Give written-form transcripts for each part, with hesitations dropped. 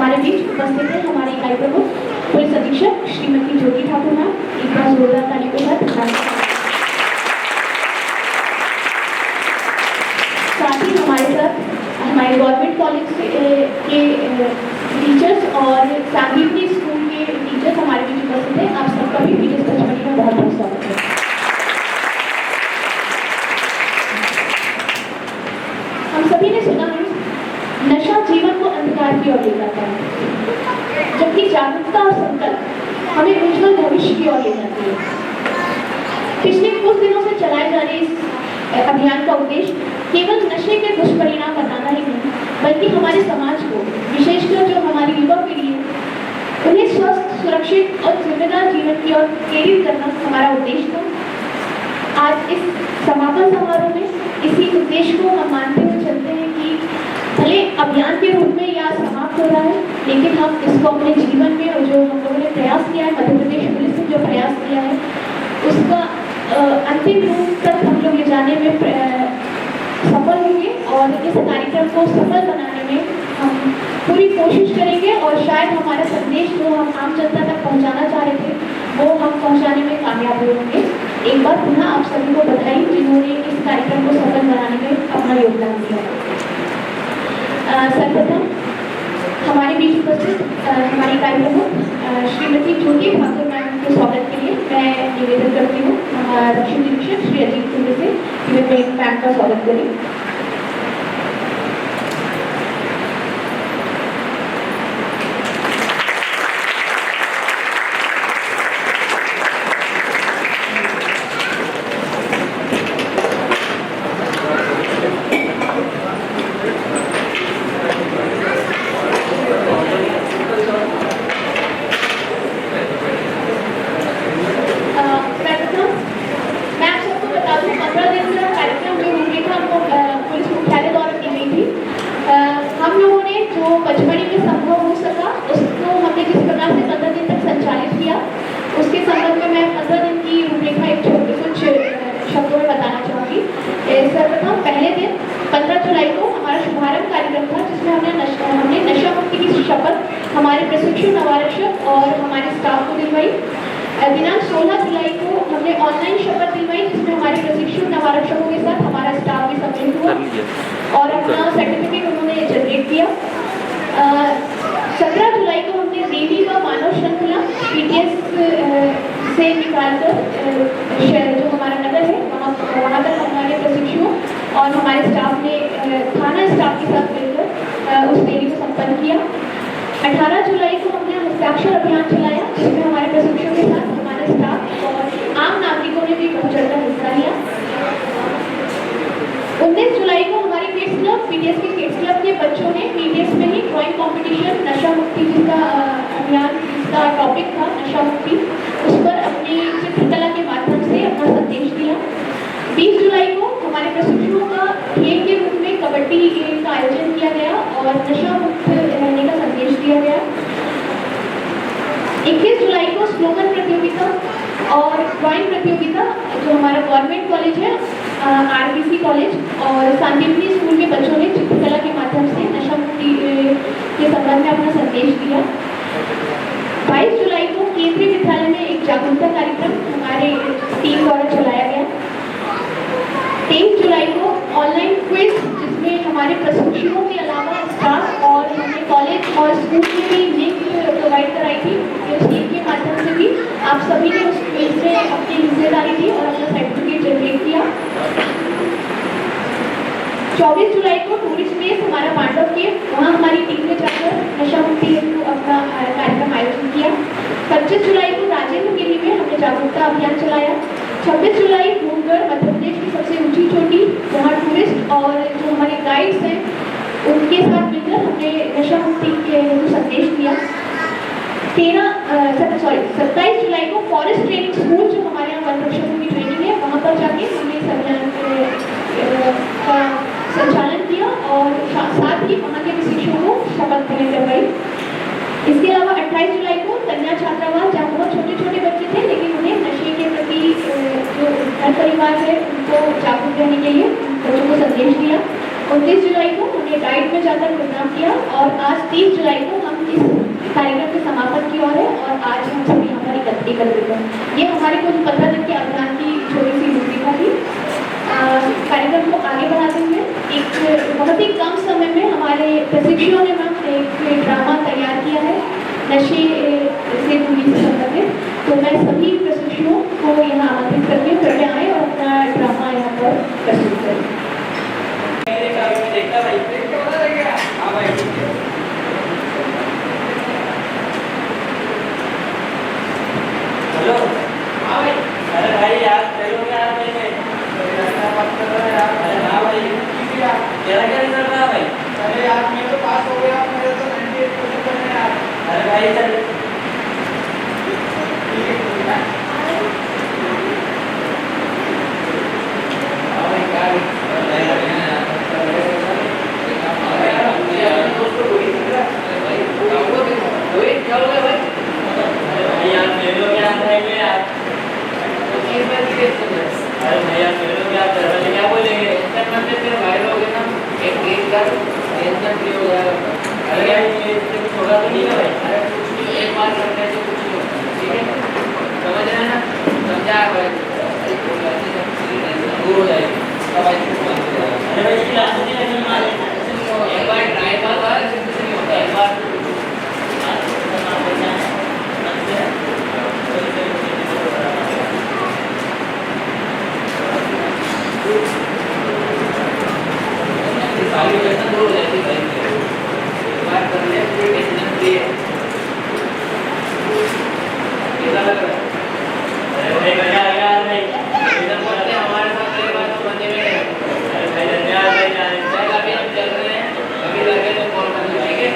हमारे बीच उपस्थित है हमारे इकाई प्रमुख पुलिस अधीक्षक श्रीमती ज्योति ठाकुर मैम। एक बार जोरदार ताली के साथ ही हमारे साथ हमारे गवर्नमेंट कॉलेज के टीचर्स और सांदीपनी स्कूल के टीचर्स हमारे बीच उपस्थित है। आप सबका भी टीचर्स पचमढ़ी में बहुत बहुत स्वागत है। हम सभी ने सुना है नशा जीवन को अंधकार की ओर ले जाता है, जबकि जागरूकता और संकल्प हमें उज्जवल भविष्य की ओर ले जाती है। पिछले कुछ दिनों से चलाए जा रहे इस अभियान का उद्देश्य केवल नशे के दुष्परिणाम बताना ही नहीं, बल्कि हमारे समाज को, विशेषकर जो हमारी युवा पीढ़ी है, उन्हें स्वस्थ, सुरक्षित और जिम्मेदार जीवन की ओर प्रेरित करना हमारा उद्देश्य था। आज इस समापन समारोह में इसी उद्देश्य को हम मानते हुए चलते हैं कि भले अभियान के रूप में यह समाप्त हो रहा है, लेकिन हम इसको अपने जीवन में और जो हम लोगों ने प्रयास किया है, मध्य प्रदेश पुलिस ने जो प्रयास किया है, उसका अंतिम रूप तक हम लोग ले जाने में सफल होंगे और इस कार्यक्रम को सफल बनाने में हम पूरी कोशिश करेंगे और शायद हमारा संदेश जो हम आम जनता तक पहुंचाना चाह रहे थे वो हम पहुंचाने में कामयाब होंगे। एक बार पुनः आप सभी को बधाई जिन्होंने इस कार्यक्रम को सफल बनाने में अपना योगदान दिया। सर्वप्रथम हमारे बीच उपस्थित हमारी इकाई प्रमुख श्रीमती ज्योति ठाकुर मैम के स्वागत के लिए मैं निवेदन करती हूँ रक्षा निरीक्षक श्री अजीत सिंह से कि वे मैम का स्वागत करें। पचमढ़ी में संभव हो सका उसको हमने जिस प्रकार से 15 दिन तक संचालित किया, उसके संबंध में मैं 15 दिन की रूपरेखा एक छोटे कुछ शब्दों में बताना चाहूँगी। सर्वप्रथम पहले दिन 15 जुलाई को हमारा शुभारंभ कार्यक्रम था, जिसमें हमने नशा मुक्ति की शपथ हमारे प्रशिक्षु नवारक्षक और हमारे स्टाफ को दिलवाई। दिनांक 16 जुलाई को हमने ऑनलाइन शपथ दिलवाई, जिसमें हमारे प्रशिक्षु नवारक्षकों के साथ हमारा स्टाफ भी सम्मिलित हुआ और अपना सर्टिफिकेट उन्होंने जनरेट किया। 17 जुलाई को हमने देवी व मानव श्रृंखला पीटीएस से निकालकर जो हमारा नगर है वहाँ तक हमारे प्रशिक्षुओं और हमारे स्टाफ ने थाना स्टाफ के साथ मिलकर उस रैली को संपन्न किया। 18 जुलाई को हमने हस्ताक्षर अभियान चलाया, जिसमें हमारे प्रशिक्षुओं के साथ हमारे स्टाफ और आम नागरिकों ने भी बढ़ चढ़कर हिस्सा लिया। 19 जुलाई को हमारे किड्स क्लब पीटीएस के किड्स क्लब के बच्चों ने पीटीएस में ही ड्राइंग कंपटीशन नशा मुक्ति जिसका अभियान जिसका टॉपिक था नशा मुक्ति, उस पर अपनी चित्रकला के माध्यम से अपना संदेश दिया। 20 जुलाई को हमारे प्रशिक्षुओं का खेल के रूप में कबड्डी गेम का आयोजन किया गया और नशा मुक्त रहने का संदेश दिया गया। 21 जुलाई को स्लोगन प्रतियोगिता और ड्राइंग प्रतियोगिता जो हमारा गवर्नमेंट कॉलेज है आरबीसी कॉलेज और सांदीपनी स्कूल के बच्चों ने चित्रकला के माध्यम से नशा मुक्ति के संबंध में अपना संदेश दिया। 22 जुलाई को केंद्रीय विद्यालय में एक जागरूकता कार्यक्रम हमारे टीम द्वारा चलाया गया। 23 जुलाई को ऑनलाइन क्विज, जिसमें हमारे प्रशिक्षुओं के अलावा स्टाफ और हमने कॉलेज और स्कूल की भी लिंक प्रोवाइड कराई थी, उस लिंक के माध्यम से भी आप सभी ने उस क्विज में अपनी हिस्सेदारी दी और अपना सर्टिफिकेट जनरेट किया। 24 जुलाई को टूरिस्ट प्लेस हमारा पांडव के वहाँ हमारी टीम ने जाकर नशा मुक्ति हेतु अपना कार्यक्रम आयोजन किया। 25 जुलाई को राजेंद्र गिरी में हमने जागरूकता अभियान चलाया। 26 जुलाई भूमगढ़ मध्य प्रदेश की सबसे ऊंची चोटी, वहाँ टूरिस्ट और जो हमारे गाइड्स हैं उनके साथ मिलकर हमने नशा मुक्ति के संदेश दिया। 27 जुलाई को फॉरेस्ट ट्रेनिंग स्कूल जो हमारे यहाँ वन रक्षकों की ट्रेनिंग है वहाँ पर जाके हमने इस अभियान का संचालन किया और साथ ही वहाँ के प्रशिक्षुओं को शपथ ग्रहण करवाई। इसके अलावा 28 जुलाई को कन्या छात्रावास, जहाँ बहुत छोटे छोटे बच्चे थे लेकिन उन्हें नशे के प्रति जो घर परिवार है उनको जागरूक रहने के लिए बच्चों को संदेश दिया। 29 जुलाई को हमने डाइट में जाकर प्रोग्राम किया और आज 30 जुलाई को हम इस कार्यक्रम के समापन की ओर है और आज हम सभी यहाँ पर एकत्रित हैं। ये हमारी कुछ 15 दिन के अभियान की छोटी सी भूमिका थी। कार्यक्रम को आगे बढ़ाते हुए एक बहुत ही कम समय में हमारे प्रशिक्षुओं ने एक ड्रामा तैयार किया है नशे से दूरी से संबंधित। तो मैं सभी प्रशिक्षुओं को यहाँ आमंत्रित करती हूँ, कृपया आए और अपना ड्रामा यहाँ पर प्रस्तुत करें। हेलो, हाँ भाई। अरे भाई यार चलो यार मैं अरे हाँ भाई तेरा क्या रिजल्ट रहा भाई? अरे यार मैं तो पास हो गया, मेरे तो 98% है यार। अरे भाई चल हाँ भाई क्या अरे भाई यार मेरे लोग यार भाई यार अरे भाई यार मेरे लोग यार घर वाले क्या बोलेंगे? अरे यार ये थोड़ा तो नहीं है भाई। अरे भाई इसकी लास्ट नहीं लगनी मारे एक बार अरे भाई मजा आ गया यार भाई। हमारे साथ पहली बार तो बंदे में अरे भाई धन्यवाद भाई जाने अभी हम चल रहे हैं, कभी लगे तो कॉल कर लीजिए।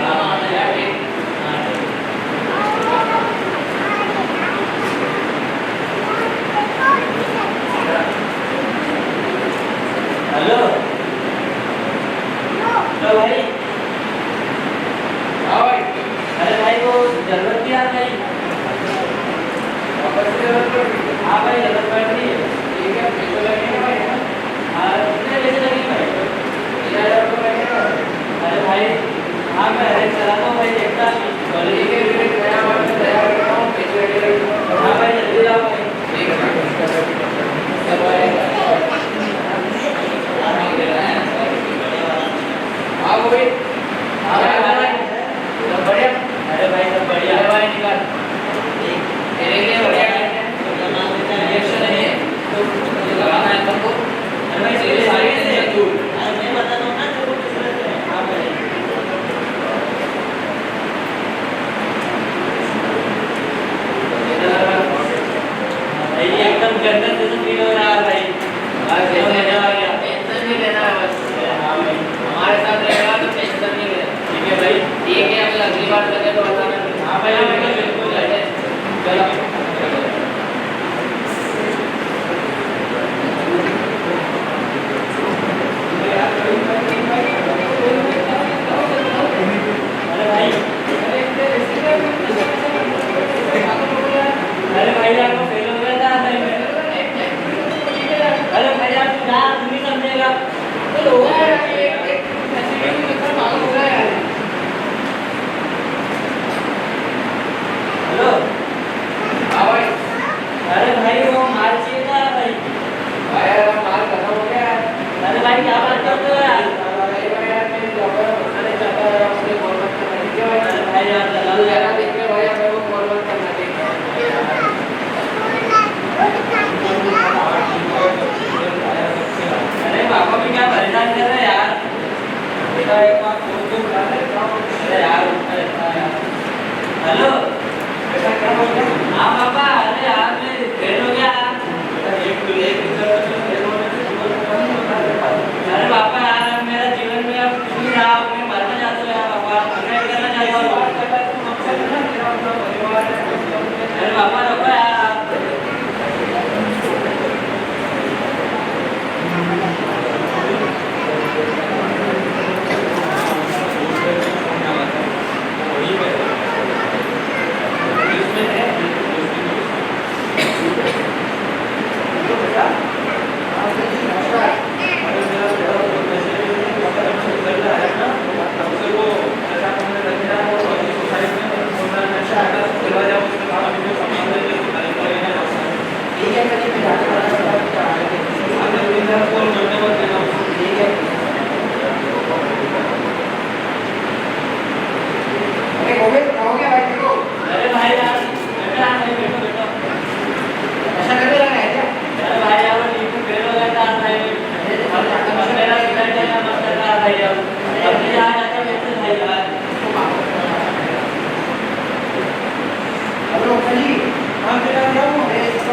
हेलो हेलो भाई। हाँ भाई अरे भाई वो जरूरत थी यार भाई। वापस से हाँ भाई जरूरत पड़ रही है। ठीक है, पैसे लगेंगे भाई। हाँ कितने पैसे लगेंगे भाई? 1000 रुपये लगेगा। अरे भाई हाँ मैं अरेंज कराता हूँ भाई, देखता ठीक है, फिर मैं आवाज़ में तैयार करता हूँ, पैसे लगेगा। हाँ भाई जल्दी आओ भाई। ठीक है सब आएगा। हाँ वो भी हाँ भाई भाई सब बढ़िया। अरे भाई सब बढ़िया अरे भाई निकाल मेरे लिए बढ़िया रिएक्शन नहीं है तो लगाना है तुमको। अरे भाई तेरे सारे से दूर अरे मैं बताता हूँ ना तेरे को किस तरह से। हाँ भाई भाई एकदम गंदन जैसा फील हो रहा है भाई। टेंशन नहीं लेना है बस। हाँ भाई हमारे साथ रहेगा तो टेंशन नहीं लेना। ठीक है भाई। ठीक है, अगर अगली बार लगे तो बताना। हाँ भाई बिल्कुल चलो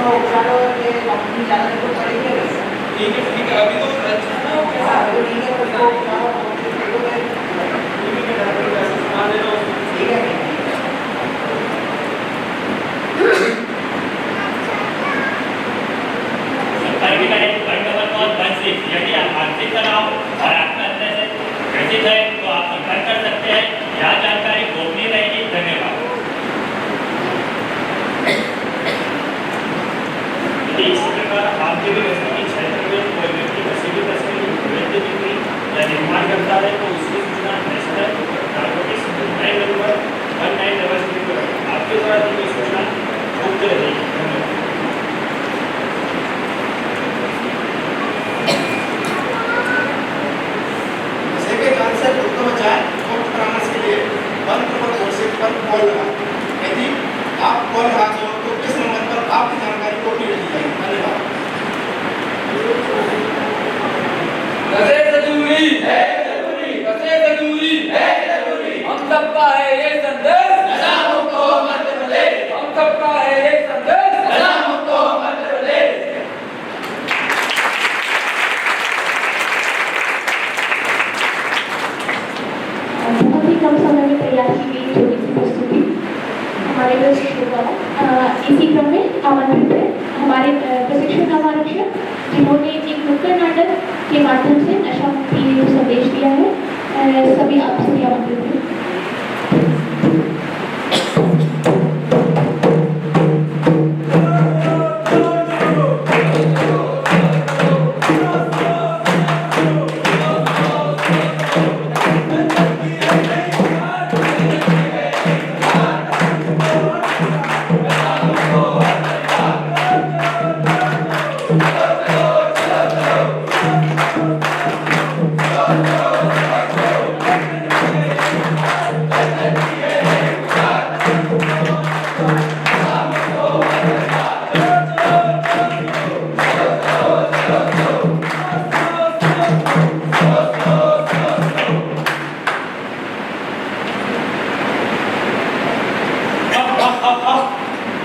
चलो ये कंपनी जाने को पड़ेगी। ठीक है अभी तो अच्छा ना हो कैसा हाँ तो ठीक है उसको चलो ठीक है यदि आप आर्थिक तनाव और आत्महत्या से ग्रसित है तो आप संपर्क कर सकते हैं। यह जानकारी गोपनीय रहेगी। धन्यवाद। यदि इसी प्रकार आपके भी व्यक्ति क्षेत्र में कोई व्यक्ति किसी भी तस्वीर की बिक्री या निर्माण करता है तो उसकी सूचना नार्कोटिक्स 1900 पर आपके द्वारा दी गई सूचना गुप्त रहेगी। धन्यवाद। परामर्श के लिए 1 पर कॉल लगा। यदि आप कॉल लगाते हो तो किस नंबर पर आपकी जानकारी को दी जाएगी। धन्यवाद। हम सबका है ये संदेश नशा मुक्त हो मध्य प्रदेश। हम सबका है ये संदेश नशा मुक्त हो मध्य प्रदेश। बहुत ही कम समय में तैयार की गई छोटी सी प्रस्तुति हमारे द्वारा इसी क्रम में आमंत्रित है हमारे प्रशिक्षण आरक्षक जिन्होंने एक नुक्कड़ नाटक के माध्यम से नशा मुक्ति संदेश दिया है। सभी आप सभी आमंत्रित हैं।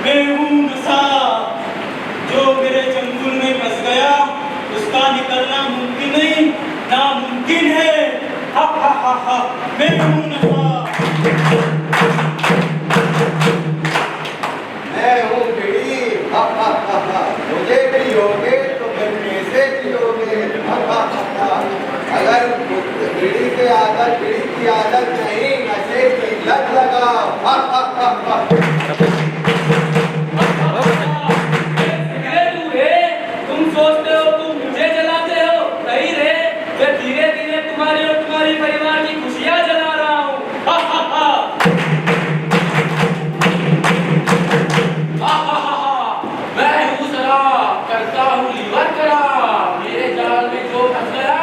मैं हूँ नशा जो मेरे चंगुल में फंस गया, उसका निकलना मुमकिन नहीं नामुमकिन है। हा हा हा हा मैं हूँ नशा। मैं हूँ बीड़ी। हा हा हा हा मुझे पियोगे तो गन्ने से पियोगे। हा हा हा हा अगर बीड़ी की आदत नहीं नशे की लत लगाओ। हा हा हा हा तुम सोचते हो तुम मुझे जलाते हो, सही रे। मैं धीरे धीरे तुम्हारी और तुम्हारी परिवार की खुशियां जला रहा हूँ। हा हा हा हा हा हा मैं हूँ शराब, करता हूँ लीवर खराब। मेरे जाल में जो फंस गया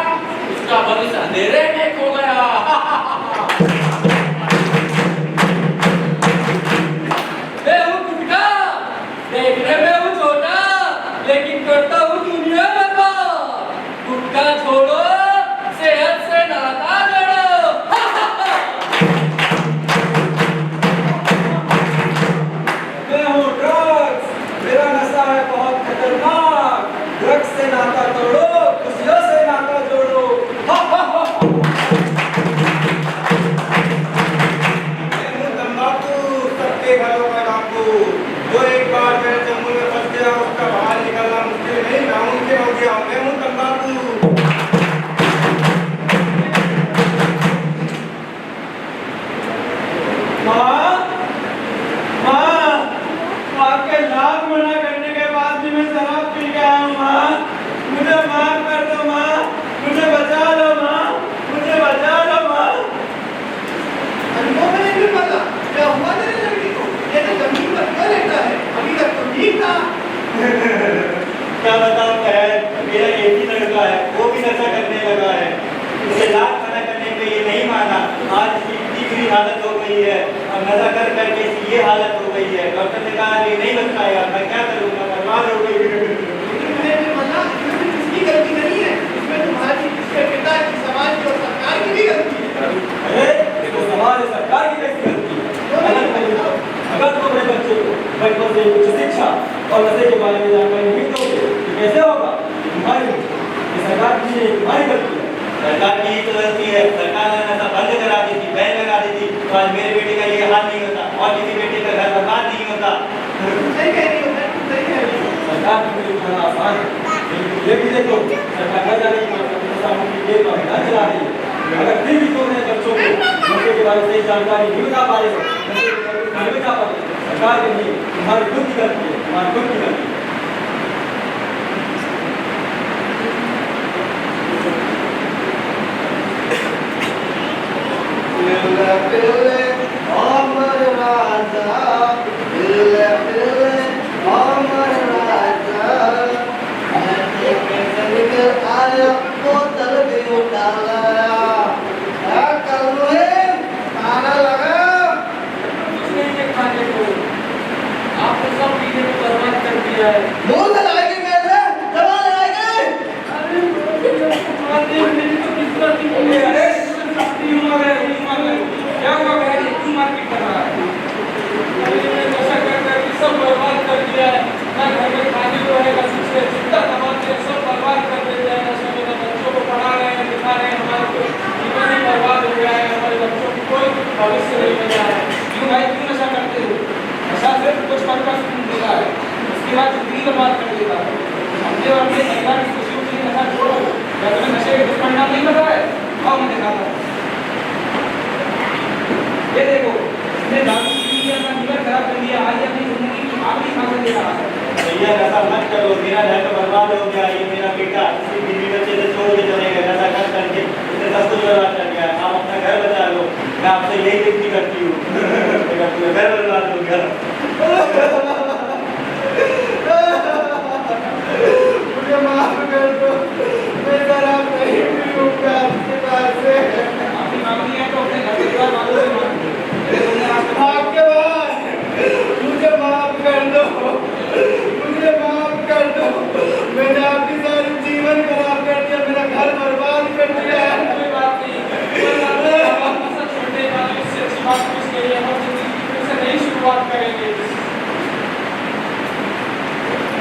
उसका भविष्य अंधेरे में खो गया। हा हा हा मैं हूँ गुटखा, देखने में हूँ छोटा लेकिन करता हूँ दुनिया में बात। गुटखा छोड़ो, सेहत से नाता जोड़ो। हा हा हा मैं हूँ ड्रग्स, मेरा नशा है बहुत खतरनाक। ड्रग्स से नाता तोड़ो, खुशियों से नाता जोड़ो। हा हा हा मैं हूँ तंबाकू, सबके घरों का डाकू। जो एक बार मेरे चंगुल में फंस गया उसका बाहर निकलना मुश्किल नहीं नामुमकिन हो गया। मैं हूँ तंबाकू। आपके लाख मना करने के बाद भी मैं शराब पी के आया हूँ। माँ मुझे माफ कर दो। माँ मुझे बचा लो। माँ मुझे बचा लो। माँ अनुभव नहीं पता क्या हुआ तेरे लड़की को। ये तो जमीन पर क्यों लेटा है? अभी तक तो ठीक था। क्या बताऊँ खैर, मेरा एक ही लड़का है, वो भी नशा करने लगा है। उसे लाख मना करने पे ये नहीं माना। आज इसकी इतनी बुरी हालत हो गई है और नशा कर करके इसकी ये हालत हो गई है। डॉक्टर ने कहा ये नहीं बच पाएगा। मैं क्या करूँगा? बर्बाद हो गई। इसकी गलती नहीं है, इसमें तुम्हारी, इसके पिता की, समाज की और सरकार की भी गलती है। अरे तो समाज और सरकार की कैसी गलती है? अगर तुम अपने बच्चे को बचपन से कुछ शिक्षा और नशे के बारे में जानकारी नहीं दोगे तो कैसे होगा? तुम्हारी ये सरकार की है, तुम्हारी गलती है। सरकार की ही तो गलती है। सरकार ने नशा बंद करा दी थी, बैन लगा दी थी, तो आज मेरे बेटे का ये हाल नहीं होता और किसी बेटे का घर बर्बाद नहीं होता। सही कह रही हो, सही कह रही हो। सरकार की मेरी उठाना आसान है, लेकिन ये भी देखो सरकार न जाने की जेल पर अभियान चला रही है। अगर फिर भी तुमने बच्चों को नशे के बारे में सही जानकारी नहीं बता पा रहे हो, नशे के बारे में नहीं बता पा रहे हो, सरकार की नहीं, तुम्हारी खुद की गलती है, तुम्हारी खुद की गलती है। पिल्ले पिल्ले अमर राजा, पिल्ले पिल्ले अमर राजा, नशे में से निकल आया बोतल भी उठा लाया। क्या करूँ ताला लगा? कुछ नहीं है खाने को, आपने सब पीने में बर्बाद कर दिया है। मुंह से लाएगी मेरे, दवा लाएगी। अरे मेरी तो किस्मत ही नहीं है। अरे क्या हुआ भाई, क्यों मारपीट कर रहा है? अरे मैं नशा कर सब बर्बाद कर दिया है, ना घर में खाने को रहेगा, जितना कमाते हैं सब बर्बाद कर देते हैं नशे में। ना बच्चों को पढ़ा रहे हैं, लिखा रहे हैं, हमारा तो जीवन ही बर्बाद हो गया है, हमारे बच्चों को कोई भविष्य नहीं बचा है। क्यों भाई, क्यों नशा करते हो? नशा सिर्फ कुछ पल का सुकून देता है, उसके बाद जिंदगी बर्बाद कर देता है। अपने और अपने परिवार की खुशियों के लिए नशा छोड़ो। क्या तुम्हें नशे के दुष्परिणाम नहीं पता है? आओ मैं दिखाता हूँ। ये देखो, इसने दारू पी लिया, अपना जीवन खराब कर लिया, आज अपनी जिंदगी की आखिरी सांसें ले रहा है। भैया नशा मत करो, मेरा घर तो बर्बाद हो गया। ये मेरा बेटा किसी बीवी बच्चे से छोड़ के चले गए, नशा कर करके इसने सब कुछ बर्बाद कर दिया। आप अपना घर बचा लो, मैं आपसे यही विनती करती हूँ। मेरा पूरा घर बर्बाद हो गया। मुझे माफ कर दो, मैं शराब नहीं पीऊंगा आपके पास से। माफी मांगनी है तो अपने घर परिवार वालों से मांगो। आपके बाद मुझे माफ कर दो, मुझे माफ कर दो। मैंने आपकी सारी जीवन खराब कर दिया, मेरा घर बर्बाद कर दिया। कोई बात नहीं, नशा छोड़ने वाले उससे अच्छी बात कुछ नहीं है। हम जिंदगी की फिर से नई शुरुआत करेंगे।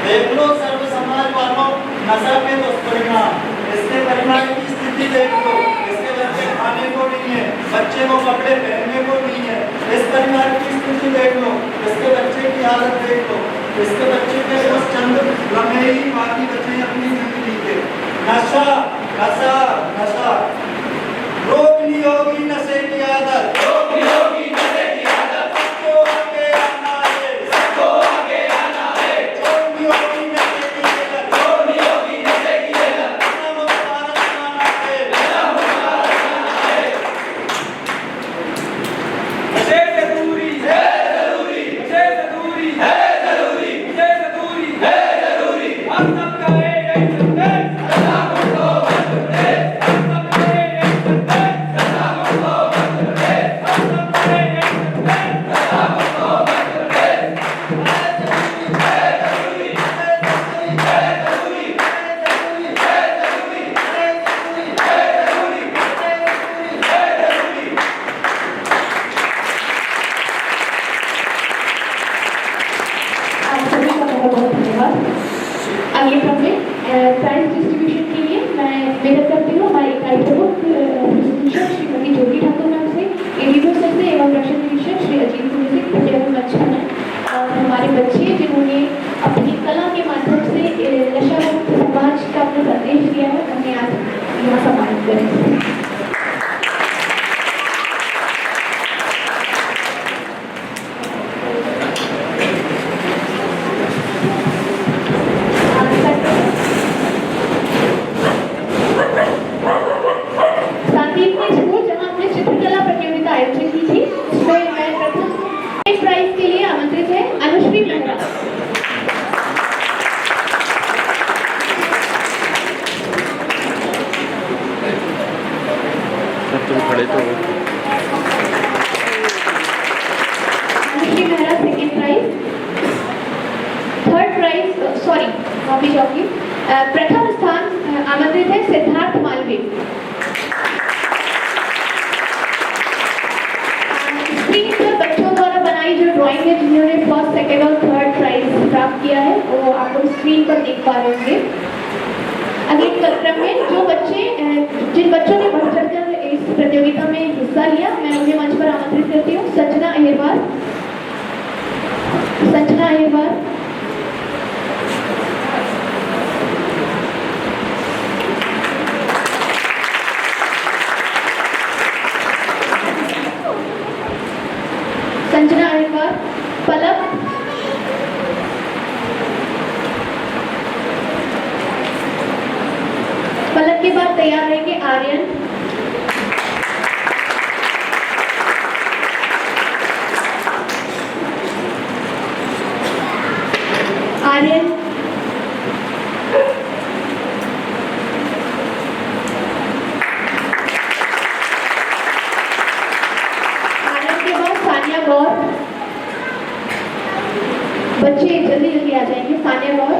देख लो सर्व समाज वालों, नशा के दुष्परिणाम, इसके परिवार की स्थिति देख लो। इसके बच्चे खाने को नहीं है, बच्चे को कपड़े पहनने को नहीं है। इस परिवार की स्थिति देख लो, इसके बच्चे की हालत देख लो। इसके बच्चे के बस चंद लम्हे ही बाकी बचे अपनी जिंदगी के। नशा नशा नशा, रोकनी होगी नशे की आदत, रोकनी होगी नशे की आदत। सबको आगे आना है, सबको आगे आना है। छोड़नी होगी नशे की आदत, छोड़नी होगी नशे की आदत। नशा मुक्त भारत बनाना है, नशा मुक्त भारत बनाना है। नशे से दूरी है जरूरी, नशे से दूरी है जरूरी, नशे से दूरी है जरूरी। हम सबका एक संदेश, नशा मुक्त हो मध्य प्रदेश, हम सबका एक संदेश, नशा मुक्त हो मध्य प्रदेश, हम सबका एक संदेश। नशा मुक्त हो मध्य प्रदेश। है जरूरी, है जरूरी, है जरूरी, है जरूरी, है जरूरी, है जरूरी, है जरूरी, है जरूरी। आप सभी का बहुत बहुत धन्यवाद। आगे क्रम में प्राइज डिस्ट्रीब्यूशन के लिए मैं विनती करती हूँ हमारे इकाई प्रमुख श्रीमती ज्योति ठाकुर मैम से, एडीओ सर से एवं रक्षा निरीक्षक श्री अजीत कुमार से कृपया मंच पर आएं और हमारे बच्चे जिन्होंने अपनी कला के माध्यम से नशा मुक्त समाज का अपना संदेश दिया है, उन्हें आज यहाँ सम्मानित करें। शांतिपुर स्कूल जहाँ हमने चित्रकला प्रतियोगिता आयोजित की थी, उसमें मैं प्रथम प्राइज के लिए आमंत्रित है अनुश्री मेहरा। तुम खड़े तो हो। Anushree Mehra second prize. Third prize sorry copy चौकी प्रथम स्थान आमंत्रित है सिद्धार्थ मालवीय। स्क्रीन पर बच्चों द्वारा बनाई जो ड्राइंग है जिन्होंने फर्स्ट सेकेंड और थर्ड प्राइज प्राप्त किया है, वो आप लोग स्क्रीन पर देख पा रहे होंगे। अगले क्रम में जिन बच्चों ने बढ़ चढ़कर इस प्रतियोगिता में हिस्सा लिया, मैं उन्हें मंच पर आमंत्रित करती हूँ। संजना अहिरवार, संजना अहिरवार, संजना अहिरवार, पलक, पलक के बाद तैयार रहेंगे आर्यन, आर्यन, आर्यन के बाद सानिया गौर, बच्चे जल्दी जल्दी आ जाएंगे। सानिया गौर,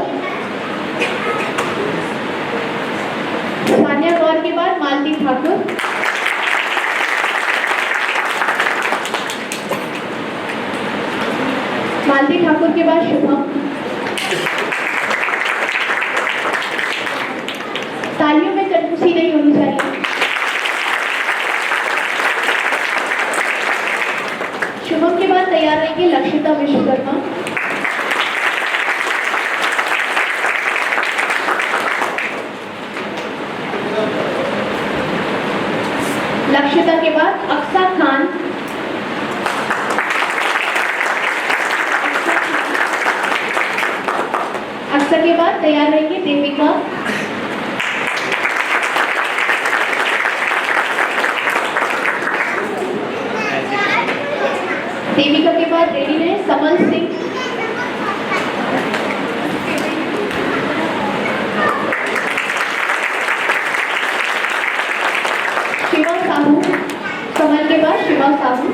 सानिया गौर के बाद मालती ठाकुर, मालती ठाकुर के बाद शुभम। तालियों में कंजूसी नहीं होनी चाहिए। शुभम के बाद तैयार रहेंगे लक्षिता विश्वकर्मा, लक्षिता के बाद अक्सा खान, अक्सा के बाद तैयार रहेंगे देविका, देविका के बाद रेडी रहे समल सिंह, शिवा साहू, समल के बाद शिवा साहू,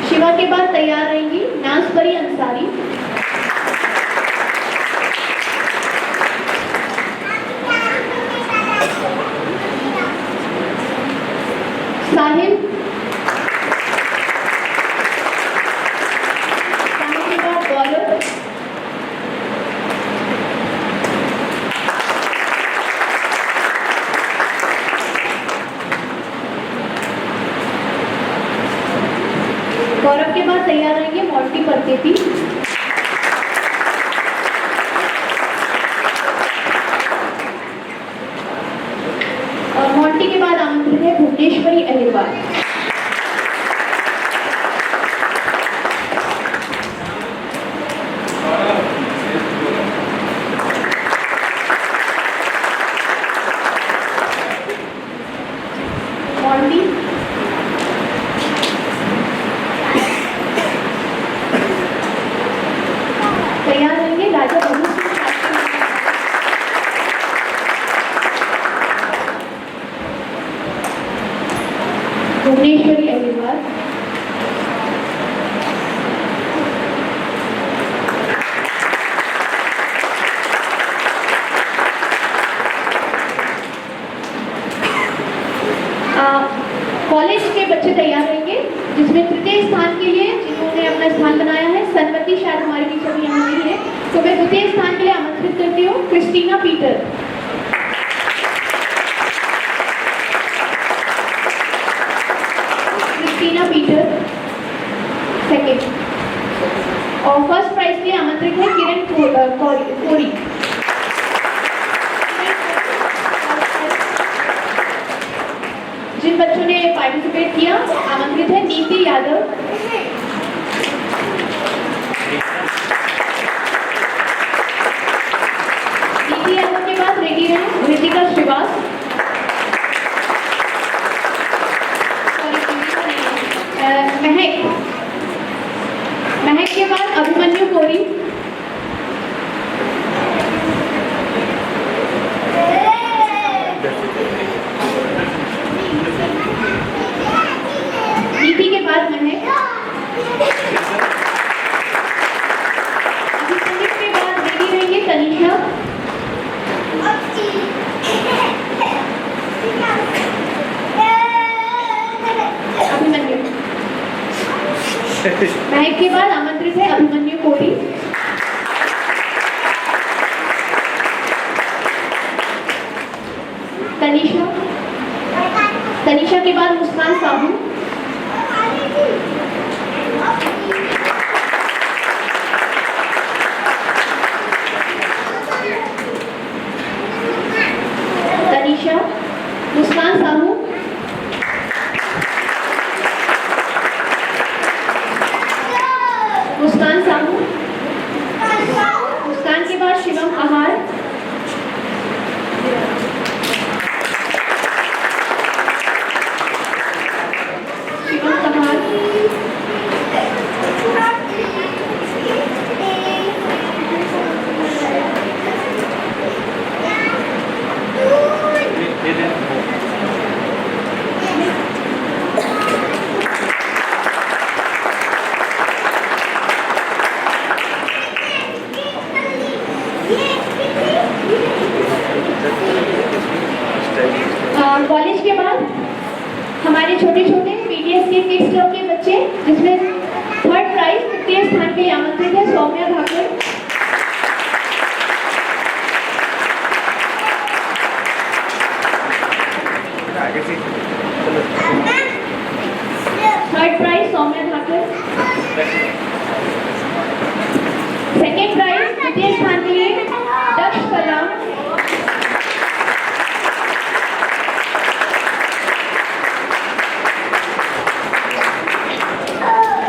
शिवा के बाद तैयार रहेंगी नाजपरी अंसारी, साहिल, साहिल के बाद गौरव, गौरव के बाद तैयार रहेंगे मोंटी परदेती, और मोंटी के बाद आमंत्रित है भुवनेश्वरी अहिरवार। मोंटी, तैयार रहेंगे राजा बबू सिंह, भुवनेश्वरी अहिरवार, कॉलेज के बच्चे तैयार रहेंगे, जिसमें तृतीय स्थान के लिए जिन्होंने अपना स्थान बनाया है, सनमती शायद हमारे बीच अभी यहाँ नहीं है, तो मैं द्वितीय स्थान के लिए आमंत्रित करती हूँ Christina Peter, Christina Peter second, और फर्स्ट प्राइज के लिए आमंत्रित है किरण कोरी। जिन बच्चों ने पार्टिसिपेट किया आमंत्रित है नीति यादव, नीति यादव के बाद रेडी है ऋतिका श्रीवास, महक, महक के बाद अभिमन्यु कोरी, नीति के बाद महक, अभिसंगीत के बाद रेडी रहेंगे तनीषा, महक के बाद आमंत्रित है अभिमन्यु कोरी। तनिषा, तनिषा के बाद मुस्कान साहू। तनिषा, मुस्कान साहू। मुस्कान साहू। मुस्कान के बाद शिवम आहार। शिवम आहार। कॉलेज के बाद हमारे छोटे छोटे पीटीएस के किड्स क्लब के बच्चे, जिसमें थर्ड प्राइज तृतीय स्थान के लिए आमंत्रित है Saumya Thakur. Third prize Saumya Thakur. Second prize तृतीय स्थान के लिए दक्ष कलाम।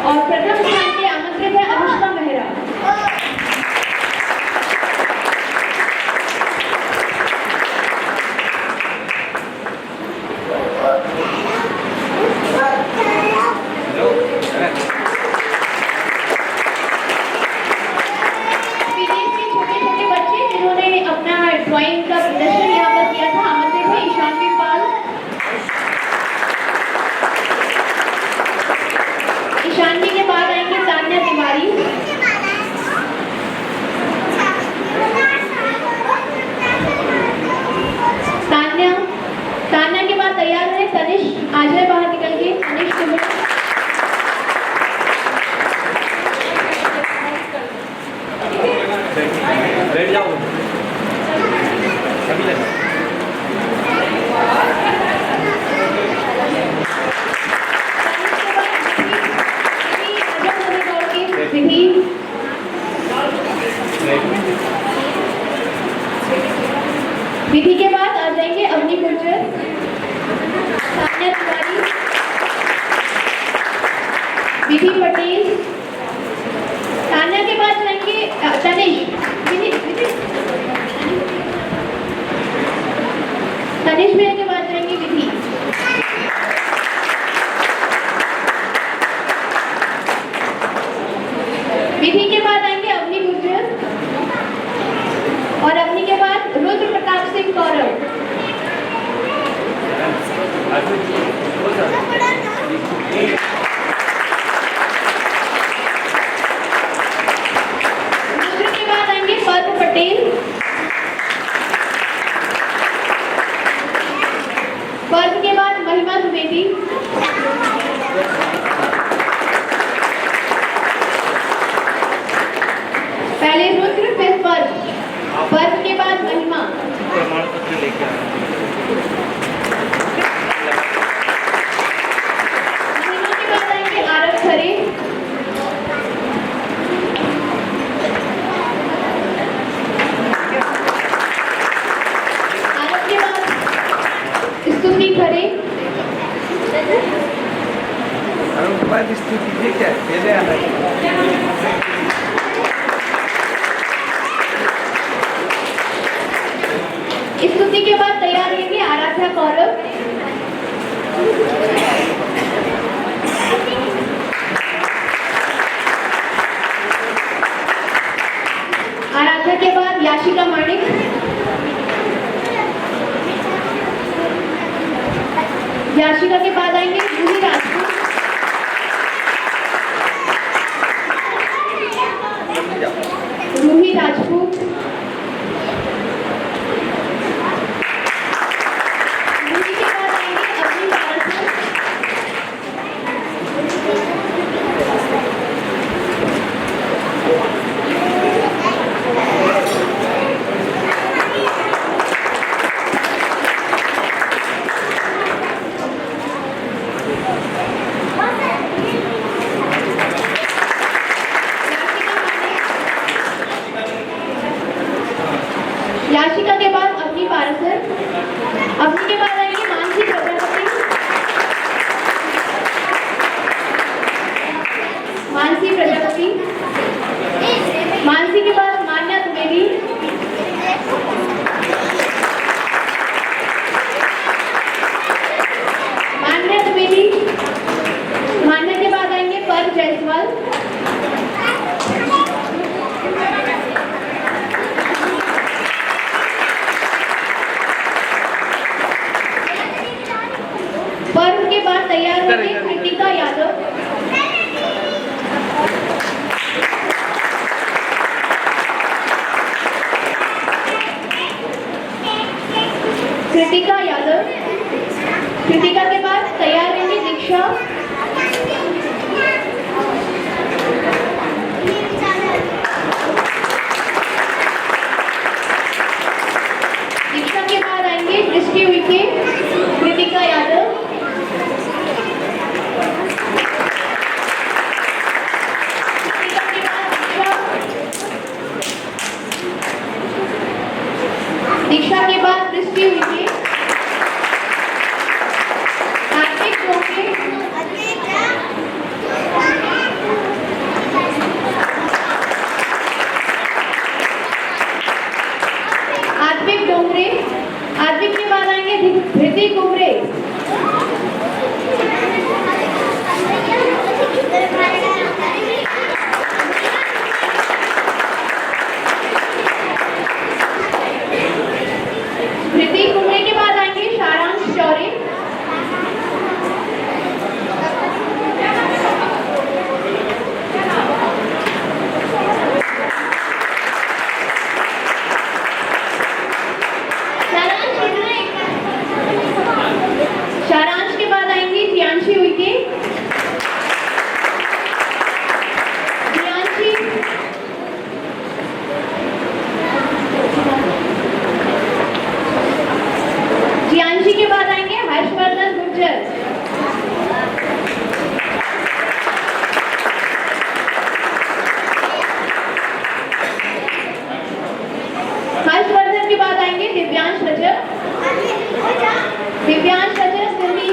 और प्रथम स्थान के आमंत्रित है अनुष्का मेहरा। पीटीएस के छोटे छोटे बच्चे जिन्होंने अपना ड्राइंग का प्रदर्शन यहाँ पर किया था, आमंत्रित है ईशानवी पाल। ईशानवी के बाद आएंगे तान्या तिवारी। तान्या के बाद तैयार है तनिष। आ जाए बाहर निकल के तनिष तुम्हें। बैठ जाओ सभी लगे। विधि के बाद आ जाएंगे अवनी गुर्जर, तान्या तिवारी, विधि पटेल। तान्या के बाद जाएंगे तनिष। तनिष भैया के बाद जाएंगे विधि। विधि के बाद आएंगे अवनी गुर्जर और अवनी के बाद रुद्र प्रताप सिंह गौरव। रुद्र के बाद आएंगे पर्व पटेल। पर्व के बाद महिमा द्विवेदी। पहले रुद्र फिर पर्व, पर्व के बाद महिमा। प्रमाण पत्र लेके महिमा के बाद आएंगे आरव खरे। आरव के बाद स्तुति खरे। स्तुति के बाद तैयार रहेंगे आराध्या कौरव। आराध्या के बाद याशिका माणिक। याशिका के बाद आएंगे रूही राजपूत। रूही राजपूत। रूही के बाद आएंगे अवनी पारसर। अपनी के बाद आएंगे मानसी प्रजापति। मानसी प्रजापति। मानसी के बाद मान्या द्विवेदी। मान्या द्विवेदी। मान्या के बाद आएंगे पर जायसवाल। पर्व के बाद तैयार होंगे कृतिका यादव। कृतिका यादव। कृतिका के बाद तैयार रहेंगे दीक्षा। दीक्षा के बाद आएंगे दृष्टि उइके, कृतिका यादव। कृतिका के बाद दीक्षा के बाद दृष्टि उइके। कार्तिक डोंगरे। आत्विक डोंगरे। आत्विक के बाद आएंगे धृति कुमरे। धृति कुमरे के बाद आएंगे सारांश चौरे। सारांश के बाद आएंगे जियांशी उइके। जियांशी। जियांशी के बाद आएंगे हर्षवर्धन गुर्जर। हर्षवर्धन के बाद आएंगे दिव्यांश रजक। दिव्यांश रजक दिल्ली।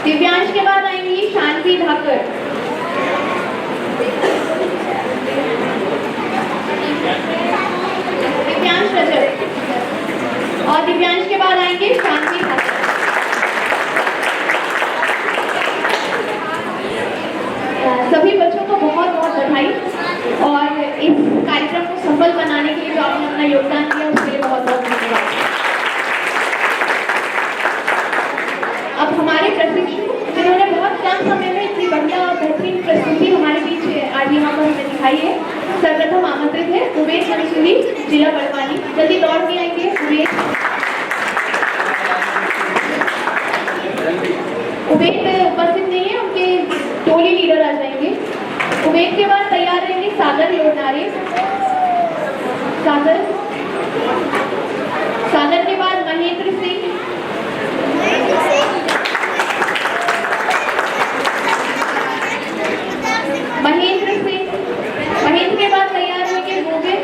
दिव्यांश के बाद आएंगी शांति धाकर। दिव्यांश रजक और दिव्यांश के बाद आएंगे शांति धाकर। सभी बच्चों को बहुत बहुत बधाई और इस कार्यक्रम को सफल बनाने के लिए जो आपने अपना योगदान दिया उसके लिए बहुत बहुत धन्यवाद। अब हमारे प्रशिक्षु जिन्होंने बहुत कम समय में इतनी बढ़िया और बेहतरीन प्रस्तुति हमारे बीच आज यहाँ पर हमें दिखाई है, सर्वप्रथम आमंत्रित है उमेश मंसूरी, जिला बड़वानी। जल्दी दौड़ के आएंगे उमेश। उमेश उपस्थित नहीं है, उनके टोली लीडर आ जाएंगे। उमेश के बाद तैयार रहेंगे सागर लोनारे। सागर। सागर के बाद महेंद्र सिंह। महेंद्र सिंह। महेंद्र के बाद तैयार होंगे गोविंद।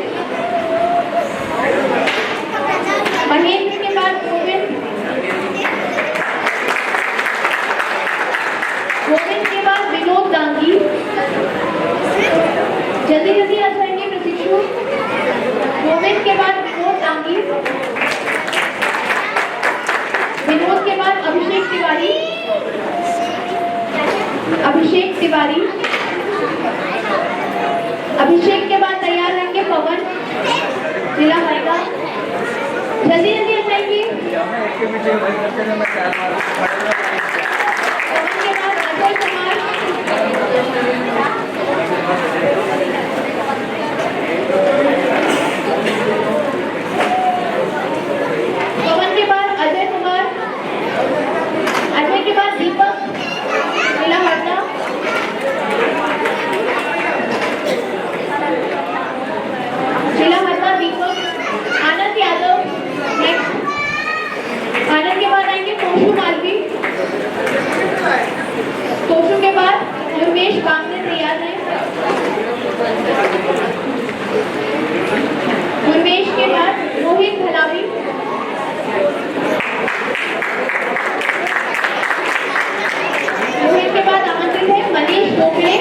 महेंद्र के बाद गोविंद। गोविंद के बाद विनोद दांगी। जल्दी जल्दी आ जाएंगे प्रशिक्षु। गोविंद के बाद विनोद दांगी। विनोद के बाद अभिषेक तिवारी। अभिषेक तिवारी। अभिषेक के बाद तैयार रहेंगे पवन, जिला हरदा। जल्दी जल्दी आ जाएंगे। पवन के बाद अजय कुमार। पवन के बाद अजय कुमार। अजय के बाद दीपक, जिला हरदा। जिला हरदा दीपक। आनंद यादव नेक्स्ट। आनंद के बाद आएंगे तोशु मालवी। तोशु के बाद उमेश बांगने तैयार हैं। रोहित भलावी, रोहित के बाद आमंत्रित है मनीष गोखले,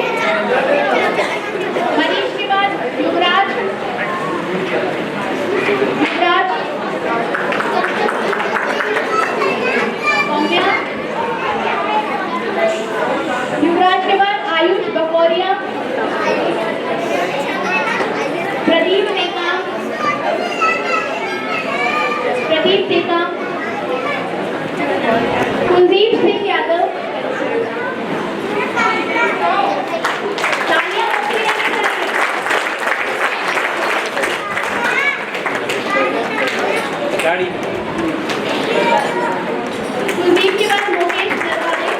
मनीष के बाद युवराज, सौम्या, युवराज के बाद आयुष बकौरिया, प्रदीप टेकाम, कुलदीप सिंह यादव, तानिया गाड़ी कुलदीप के बाद मुकेश नरवाले,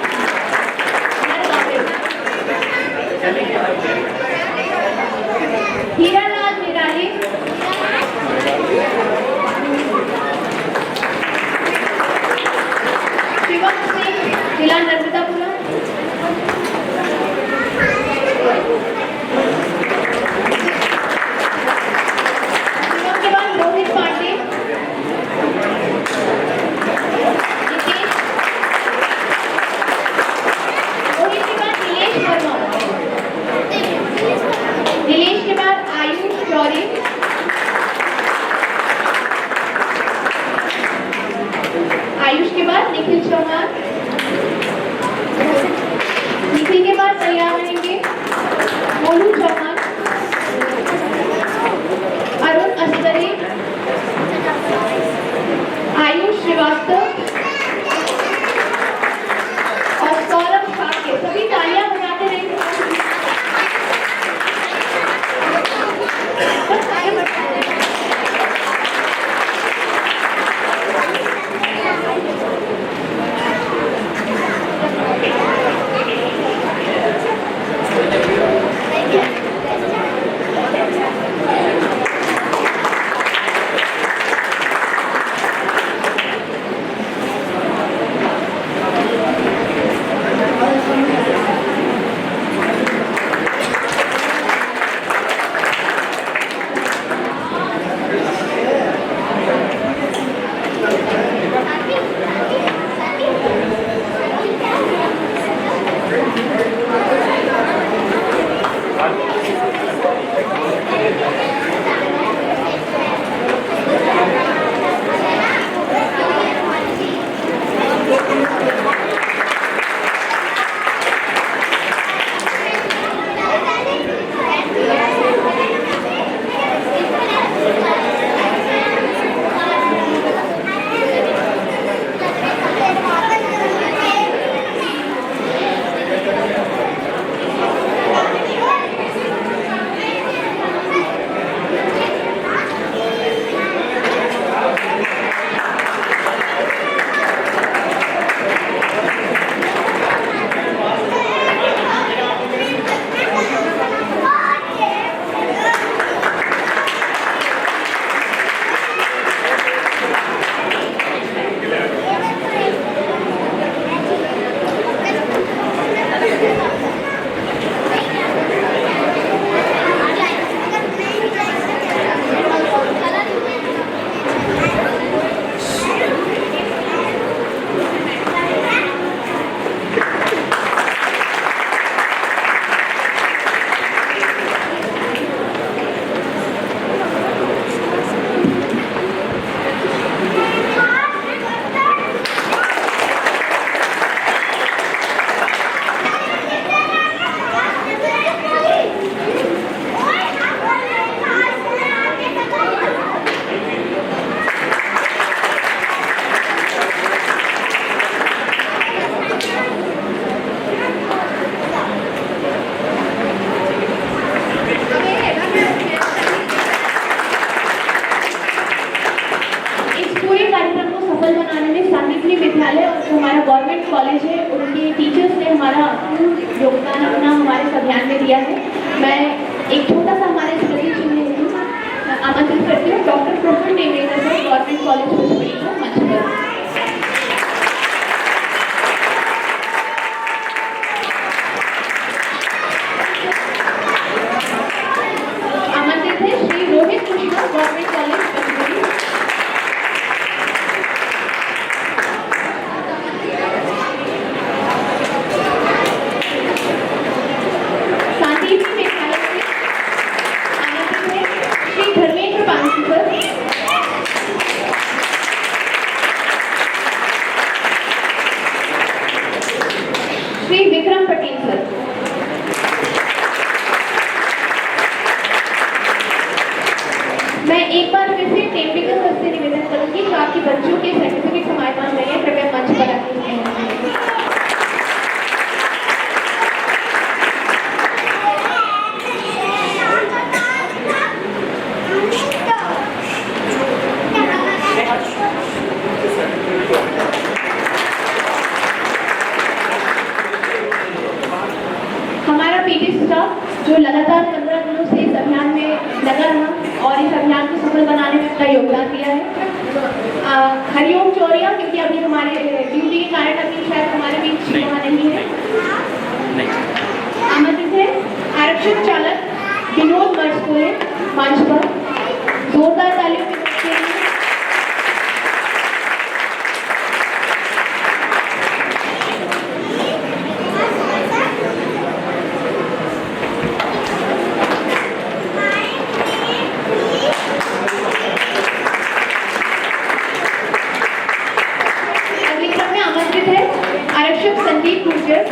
हीरालाल निराली, शिवम सिंह, जिला नर्मदापुरम, शिवम के बाद रोहित पांडे, रोहित के बाद नीलेश वर्मा, नीलेश के बाद आयुष शौरी, आयुष के बाद निखिल चौहान, निखिल के बाद तैयार रहेंगे मोनू चौहान, अरुण अस्तरे, आयुष श्रीवास्तव और सौरभ शाक्य। सभी तालियां बजाते रहेंगे। विद्यालय और जो हमारा गवर्नमेंट कॉलेज है उनके टीचर्स ने हमारा योगदान अपना हमारे इस अभियान में दिया है। मैं एक छोटा सा हमारे स्मृति चिन्ह आमंत्रित करती हूँ doctor Praful Nevekar sir government college Kuchipudi को मंच पर। आमंत्रित है श्री रोहित कृष्णा गवर्नमेंट कॉलेज कुचपुड़ी। टेपिकल से निवेदन करूंगी जो आपकी बच्चों के सर्टिफिकेट हमारे पास नहीं है, कृपया मंच पर आते हमारा पीटी स्टाफ जो लगातार 15 दिनों से इस अभियान में लगा रहा और इस अभियान को सफल बनाने में अपना योगदान दिया है। हरिओम चौरिया, क्योंकि अभी हमारे ड्यूटी के कारण अभी शायद हमारे बीच वहाँ नहीं है, आमंत्रित है। आरक्षक चालक विनोद मर्सपुरे मंच पर, जोरदार तालियों के साथ आरक्षक संदीप गुर्जर,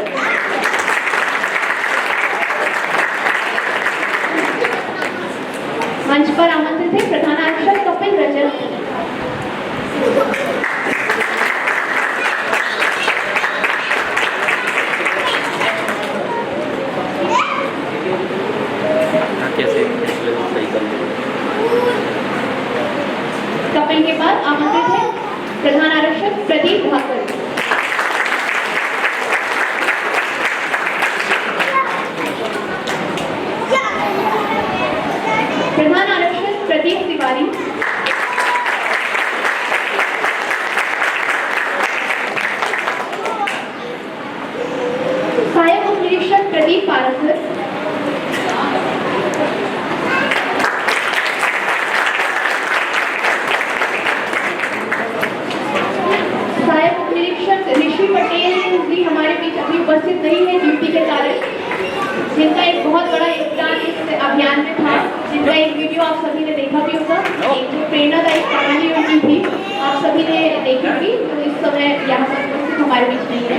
मंच पर आमंत्रित है प्रधान आरक्षक कपिल रजक, कपिल के बाद आमंत्रित है प्रधान आरक्षक प्रदीप भाकर, प्रधान आरक्षक प्रदीप तिवारी, सहायक उप निरीक्षक प्रदीप पारसर, सहायक उप निरीक्षक ऋषि पटेल जी हमारे बीच अभी उपस्थित नहीं है ड्यूटी के कारण, जिनका एक बहुत बड़ा योगदान इस अभियान में था, जिनका एक वीडियो आप सभी ने देखा भी होगा, एक जो प्रेरणादायक कहानी उनकी थी आप सभी ने देखी होगी, तो इस समय यहाँ पर उपस्थित हमारे बीच नहीं है।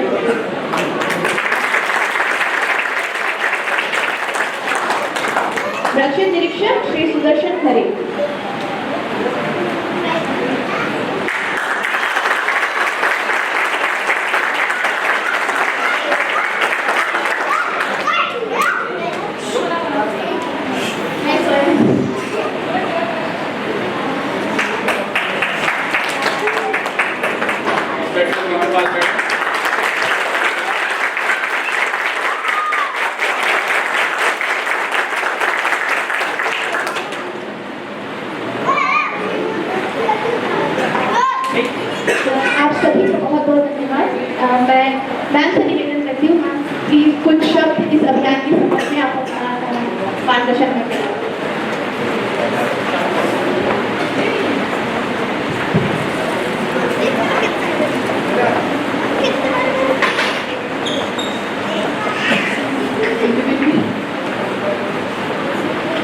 रक्षक निरीक्षक श्री सुदर्शन खरे, आप सभी का बहुत बहुत धन्यवाद। मैं मैम से निवेदन करती हूँ कि कुछ शब्द इस अभियान की सफलता में आप अपना मार्गदर्शन करते हैं।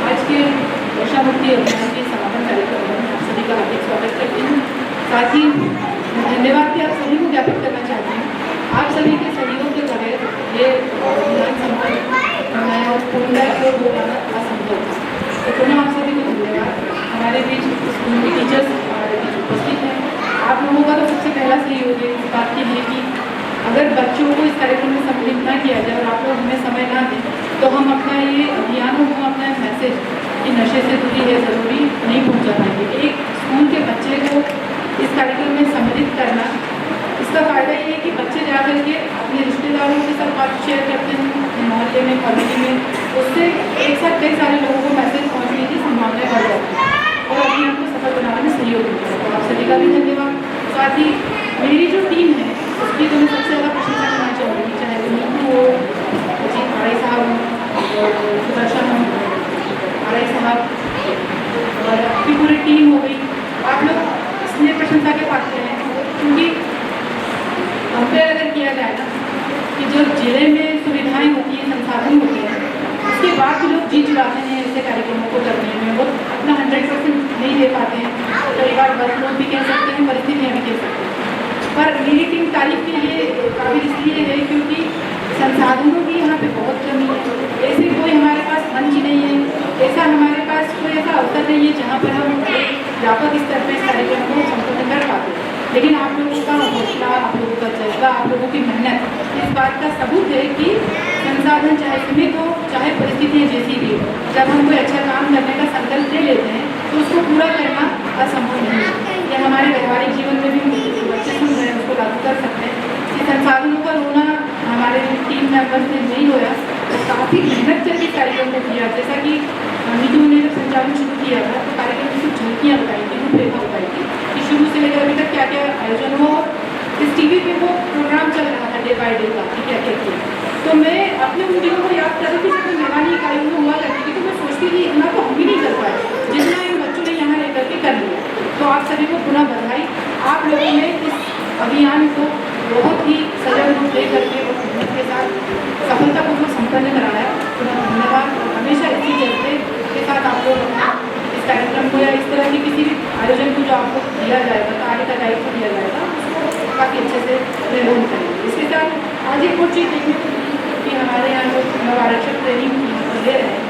आज के वर्षा मुक्ति अभियान के समापन कार्यक्रम में आप सभी का हार्दिक स्वागत करती हूँ। साथ ही धन्यवाद भी आप सभी को ज्ञापित करना चाहती हूँ। आप सभी के सहयोग के बगैर ये अभियान संपन्न पूर्ण हो पाना असंभव था। तो पुनः आप सभी को धन्यवाद। हमारे बीच स्कूल के टीचर्स हमारे बीच उपस्थित हैं। आप लोगों का तो सबसे पहला सहयोग है इस बात के लिए कि अगर बच्चों को इस कार्यक्रम में सम्मिलित ना किया जाए और आप लोग हमें समय ना दें तो हम अपना ये अभियान हो अपना मैसेज कि नशे से दूरी है ज़रूरी नहीं पहुंचा पाएंगे। एक स्कूल के बच्चे को इस कार्यक्रम में सम्मिलित करना, इसका फ़ायदा ये है कि बच्चे जा कर के अपने रिश्तेदारों के साथ बात शेयर करते हैं मोहल्ले में, कॉलोनी में, उससे एक साथ कई सारे लोगों को मैसेज पहुँचने की संभावना बढ़ जाती है और अभियान को सफल बनाने में सहयोग मिलता है। तो आप सभी का भी धन्यवाद। साथ ही मेरी जो टीम है उसकी तो मैं सबसे ज़्यादा प्रशंसा करना चाहूँगी, चाहे वो नीतू हो, अजीत आरई साहब हो, सुदर्शन हो, आरई साहब और आपकी पूरी टीम हो गई। आप लोग इसलिए प्रशंसा के पात्र हैं क्योंकि कंपेयर अगर किया जाए ना कि जो जिले में सुविधाएं होती हैं, संसाधन होते हैं, उसके बाद भी लोग जी चुराते हैं ऐसे कार्यक्रमों को करने में, वो अपना 100% नहीं दे पाते हैं। कई बार वर्कलोड भी कह सकते हैं, परिस्थितियाँ भी कह सकते हैं। पर मेरी टीम तारीफ के लिए काबिल इसलिए है क्योंकि संसाधनों की यहाँ पे बहुत कमी है। ऐसे कोई हमारे पास मंच नहीं है, ऐसा हमारे पास कोई ऐसा अवसर नहीं है जहाँ पर हम व्यापक स्तर पर इस कार्यक्रम को संपन्न कर पाते। लेकिन आप लोगों का हौसला, आप लोगों का जज्बा, आप लोगों की मेहनत इस बात का सबूत है कि संसाधन चाहे सीमित हो, चाहे परिस्थितियाँ जैसी भी हो, जब हम कोई अच्छा काम करने का संकल्प ले लेते हैं तो उसको पूरा करना असंभव नहीं है। यह हमारे व्यवहारिक जीवन में भी बच्चे सुन रहे हैं उसको लागू कर सकते हैं कि संसाधनों पर होना हमारे टीम मेंबर्स ने नहीं होया, तो काफ़ी मेहनत करके कार्यक्रम को किया। जैसा कि मीडियो ने जब संचालन शुरू किया था तो कार्यक्रम की कुछ झलकियाँ बताई थी, रूपरेखा बताई थी कि शुरू से लेकर अभी तक क्या क्या आयोजन हुआ और इस टीवी पे वो प्रोग्राम चल रहा था डे बाय डे का कि क्या क्या किया। तो मैं अपने उन दिनों को याद कर रही थी जब मैं मेहमानी इकाइयों में हुआ करती थी, तो मैं सोचती थी इतना तो हम भी नहीं कर पाए जितना इन बच्चों ने यहाँ रह करके कर लिया। तो आप सभी को पुनः बधाई। आप लोगों ने इस अभियान को बहुत ही सजग रूप ले करके और मेहनत के साथ सफलतापूर्वक संपन्न कराया। पुनः धन्यवाद। हमेशा इसी जज्बे के साथ आप लोग इस कार्यक्रम को या इस तरह के किसी भी आयोजन को जो आपको दिया जाएगा, कार्य का दायित्व दिया जाएगा, उसको काफ़ी अच्छे से निर्वहन करेंगे। इसके साथ आज एक और चीज़ देखने को मिली कि हमारे यहाँ लोग नवारक्षक ट्रेनिंग ले रहे हैं,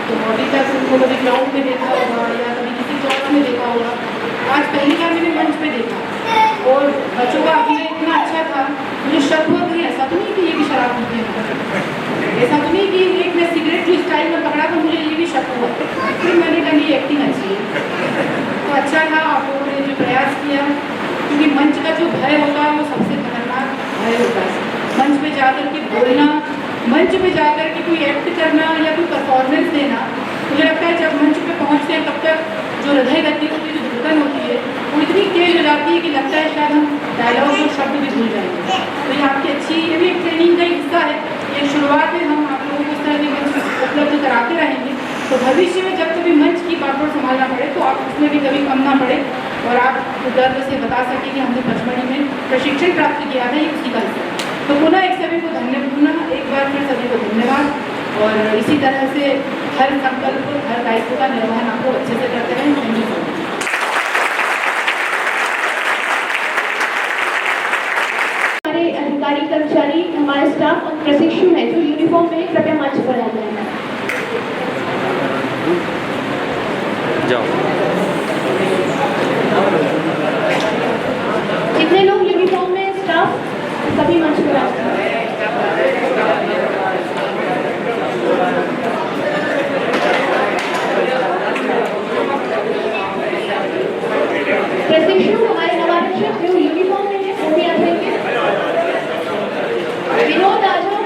तो अभी तक उनको कभी ग्राउंड में देखा होगा या कभी किसी चौक में देखा होगा। आज पहली बार मैंने मंच पे देखा और बच्चों का अभिनय इतना अच्छा था, मुझे शक हुआ कि ऐसा तो नहीं कि ये भी शराब पीते हैं, ऐसा तो नहीं कि एक ने सिगरेट जो स्टाइल में पकड़ा तो मुझे ये भी शक हुआ। फिर मैंने कहा ये एक्टिंग अच्छी है। तो अच्छा था आप लोगों ने जो प्रयास किया, क्योंकि मंच का जो भय होता है वो सबसे खतरनाक भय होता है। मंच पे जाकर के बोलना, मंच पे जाकर के कोई एक्ट करना या कोई परफॉर्मेंस देना, मुझे लगता है जब मंच पे पहुंचते हैं तब तक जो हृदय गति होती है, जो धड़कन होती है, वो इतनी तेज हो जाती है कि लगता है शायद हम डायलॉग और शब्द भी भूल जाएंगे। तो ये आपकी अच्छी, ये भी एक ट्रेनिंग का हिस्सा है। ये शुरुआत में हम आप लोगों को इस तरह के मंच उपलब्ध कराते रहेंगे, तो भविष्य में जब कभी मंच की बागडोर संभालना पड़े तो आप उसमें भी कभी कम ना पड़े और आप गर्व से बता सकें कि हमने पचमढ़ी में प्रशिक्षण प्राप्त किया है, ये उसी का हिस्सा है। तो पुनः एक सभी को पुनः एक बार फिर सभी को धन्यवाद। और इसी तरह से हर संकल्प, हर दायित्व का निर्वहन आपको अच्छे से करते रहें। Thank you so much. हमारे अधिकारी, कर्मचारी, हमारे स्टाफ और प्रशिक्षु हैं जो यूनिफॉर्म में, कृपया मंच पर आ जाएं। जाओ। जितने लोग यूनिफॉर्म में, स्टाफ सभी मंच पर आ जाएं। प्रशिक्षु हमारे नवारक्षक जो यूनिफॉर्म में है वो भी आ जाएंगे। विनोद आ जाओ।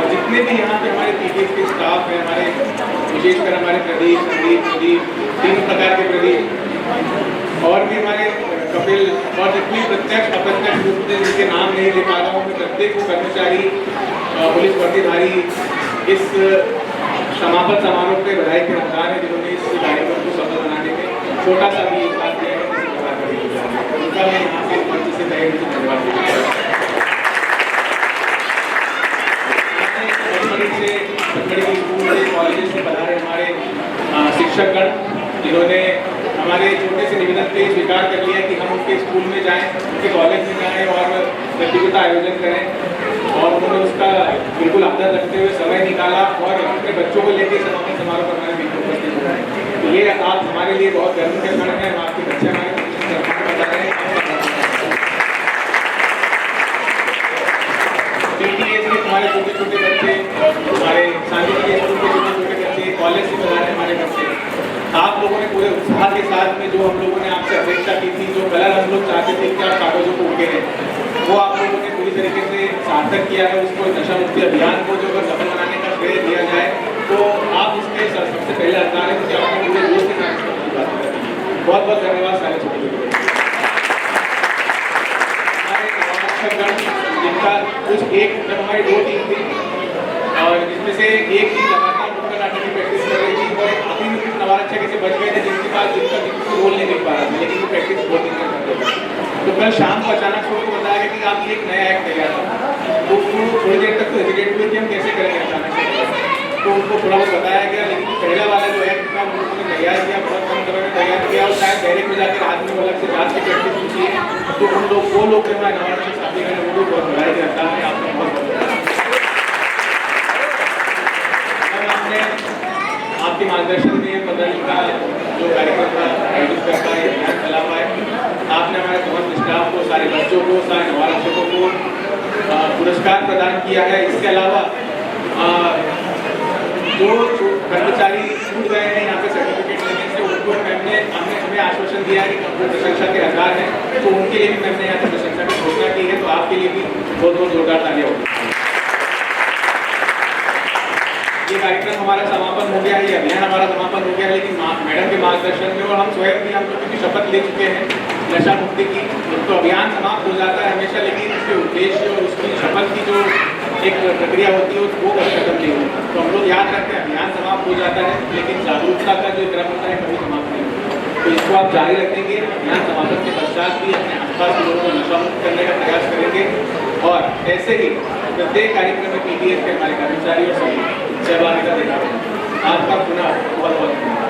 जितने भी यहाँ पे हमारे पीटीएस के स्टाफ हैं, हमारे विशेषकर हमारे प्रदीप, संदीप, तीन प्रकार के प्रदीप और भी हमारे कपिल और जितनी प्रत्यक्ष अप्रत्यक्ष रूप से जिनके नाम नहीं ले पा रहा हूँ, मैं प्रत्येक कर्मचारी, पुलिस वर्दीधारी इस समापन समारोह पे बधाई के हकदार है, जिन्होंने इस कार्यक्रम को सफल बनाने में छोटा सा भी योगदान दिया है। उनका मैं यहाँ से मंच से तहे दिल से धन्यवाद देता हूँ। स्कूल से, कॉलेज से पधारे हमारे शिक्षकगण, जिन्होंने हमारे छोटे से निवेदन पे स्वीकार कर लिया कि हम उनके स्कूल में जाएं, उनके कॉलेज में जाएं और प्रतियोगिता आयोजन करें, और उन्होंने उसका बिल्कुल आदर रखते हुए समय निकाला और अपने बच्चों को लेकर समापन समारोह पर हमारे बीच में उपस्थित हुए। तो ये आज हमारे लिए बहुत गर्व के क्षण है। आपके बच्चे हमारे बता रहे हैं, हमारे छोटे छोटे बच्चे हमारे सांस्कृतिक स्कूल के छोटे छोटे बच्चे, कॉलेज से बना रहे हमारे बच्चे, आप लोगों ने पूरे उत्साह के साथ में जो हम लोगों ने आपसे अपेक्षा की थी, जो कलर हम लोग चाहते थे कि आप कागजों को उकेरें, वो आप लोगों ने पूरी तरीके से सार्थक किया है। उसको नशा मुक्ति अभियान को जो अगर सफल बनाने का श्रेय दिया जाए तो आप इसके सबसे पहले हकदार हैं, क्योंकि आपने पूरे जोश के साथ इसको बात करी। बहुत बहुत धन्यवाद सारे छोटे छोटे जिनका कुछ एक जब हमारी 2 टीम थी और जिसमें से एक टीम लगातार नुक्कड़ नाटक की प्रैक्टिस कर रही थी और आखिरी में कुछ नवारक्षक ऐसे बच गए थे जिनके पास जिनका रोल नहीं मिल पा रहा था, लेकिन वो प्रैक्टिस बहुत दिन कर करते थे। तो कल शाम को अचानक से उनको बताया गया कि आप एक नया एक्ट तैयार था, तो थोड़ी देर तक तो हेजिटेट हुए कि हम कैसे करेंगे अचानक से, तो उनको थोड़ा बहुत बताया गया। लेकिन पहला वाला जो एक्ट था वो उन्होंने तैयार किया, बहुत कम समय में तैयार किया और शायद डायरेक्ट में जाकर आदमी को अलग से रात की प्रैक्टिस होती है, तो उन लोग वो लोग जो हमारे नवारक्षक साथी हैं वो भी बहुत बधाई देता है। आपका बहुत आपने आपके मार्गदर्शन में 15 दिन का जो कार्यक्रम था आयोजित कर पाए, अभियान चला पाए, आपने हमारे समस्त स्टाफ को, सारे बच्चों को, सारे नवारक्षकों को पुरस्कार प्रदान किया है। इसके अलावा जो कर्मचारी छूट गए हैं यहाँ पे सर्टिफिकेट लेने से, उनको हमने हमें आश्वासन दिया है कि वो प्रशंसा के हकदार हैं, तो उनके लिए भी मैंने यहाँ पर प्रशंसा की घोषणा की है। तो आपके लिए भी बहुत बहुत जोरदार तालियां होगी। ये कार्यक्रम हमारा समापन हो गया है, ये अभियान हमारा समापन हो गया है, लेकिन मैडम के मार्गदर्शन में और हम स्वयं भी हम लोगों की शपथ ले चुके हैं नशा मुक्ति की। तो अभियान समाप्त हो जाता है हमेशा, लेकिन उसके उद्देश्य और उसकी शपथ की जो एक प्रक्रिया होती है वो कभी खत्म नहीं होती। तो हम लोग याद रखते हैं अभियान समाप्त हो जाता है, लेकिन जागरूकता का जो क्रम होता है कभी समाप्त नहीं होता। तो इसको आप जारी रखेंगे, अभियान समापन के पश्चात भी अपने आसपास के लोगों को नशा मुक्त करने का प्रयास करेंगे और ऐसे ही प्रत्येक कार्यक्रम में PTS के हमारे कर्मचारी और सभी सहभागिता देगा। आपका पुनः बहुत बहुत धन्यवाद।